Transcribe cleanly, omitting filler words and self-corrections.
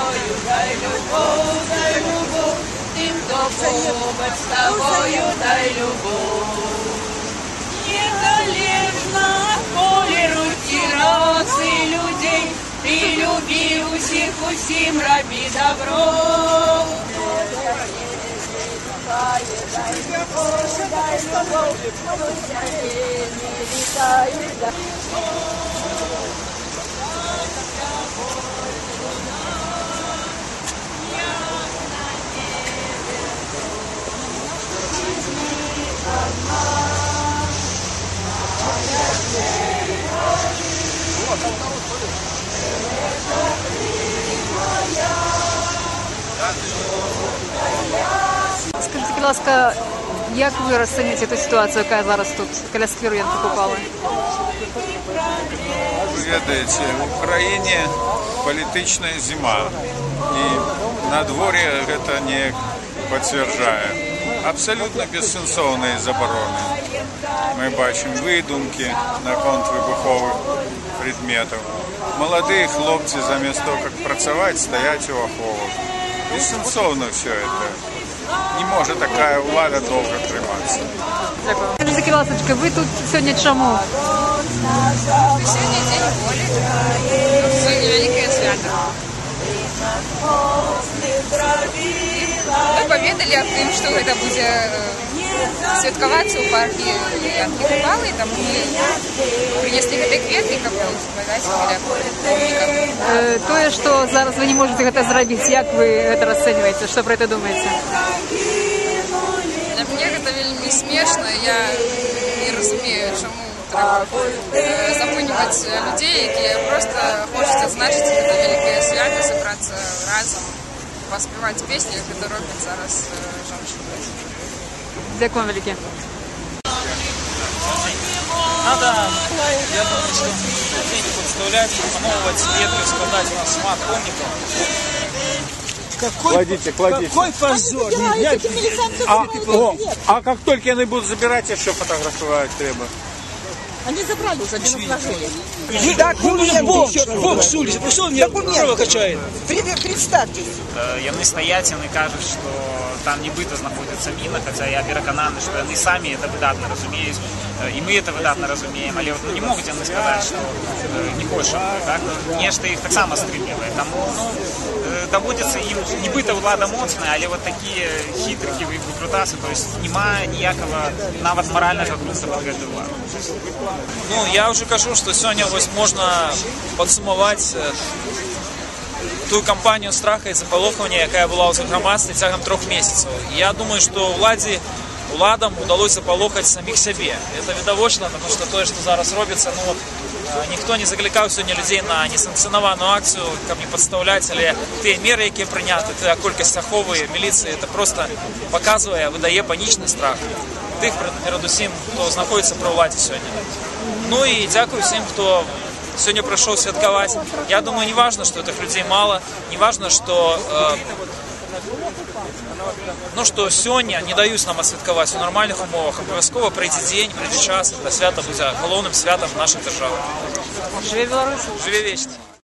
тобою, дай любов, тим, хто побач з тобою, дай любов. Незалежно колеруті раси людей, ти люби усіх, усім роби добро. Дай любов, Скажіть, будь ласка, як ви розцінюєте цю ситуацію, яка зараз тут біля скверу Янки Купали? Ведаете, в Украине політичная зима, и надворье это не подтверждает. Абсолютно безсенсовные забороны. Мы бачим видумки на конт вибухових предметів. Молодые хлопці замість того, як працювати, стоять у оховах. Безсенсовно все это. Не може така влада довго триматися. Дякую. Скажіть, ласочка, ви тут сьогодні чому? Сьогодні день волі. Сьогодні велике свято. Мы поведали о том, что это будет святкавацца ў парке Янкі Купалы, таму мы принесли гэты кветкі, каб спавядаць каля помніка. Тое, што зараз вы не можете гэта зрабіць, як вы гэта расцэньваеце, што пра гэта думаеце? Для мяне гэта вельмі смешна, я не разумею, чаму трэба запыньваць людзей, якія проста хочуць адзначыць гэта вялікае свята, сабрацца разам, паспяваць песні, як гэта робяць зараз жанчыны. Дякую велике. Надо, я думаю, что людей не подставлять, пропоновывать ветки, складать у нас мат помников. Кладите. Какой позор! А как только они будут забирать, еще фотографировать треба. Они забрали уже без отложения. Бог с улицы, пришел мне кровь качает. Представьтесь. Яны стаяць, яны кажуць, што там нібыта знаходзяцца міны, хаця я перакананы, што яны самі это выдатна разумеюць, і мы это выдатна разумеем, але не могуць яны сказаць, што не хочам, так? Нешта іх таксама стрымлівае. Таму даводзіцца ім, нібыта ўлада моцная, але вот такія хітрыкі выкрутасы, то есть няма ніякага нават маральнага грунта пад гэтую ўладу. Ну, я уже кажу, что сегодня можно подсумовать ту кампанию страха и заполохования, якая была ў грамадстве цягам 3 месяцев. Я думаю, что уладам удалось заполохать самих себе. Это відавочна, потому что то, что зараз робится, ну, никто не закликал сегодня людей на несанкционованную акцию, как не подставлять, или те меры, які прийняти, та кількість ахової міліції, это просто показывая, выдає панічний страх. Тих, передусім, хто знаходиться при владі сьогодні. Ну і дякую всім, хто сьогодні прийшов святкувати. Я думаю, не важно, що цих людей мало, не важно, що що сьогодні не дають нам святкувати у нормальних умовах. Обов'язково прийде день, прийде час, це свято буде головним святом нашої держави. Живе Білорусь! Живе вічність!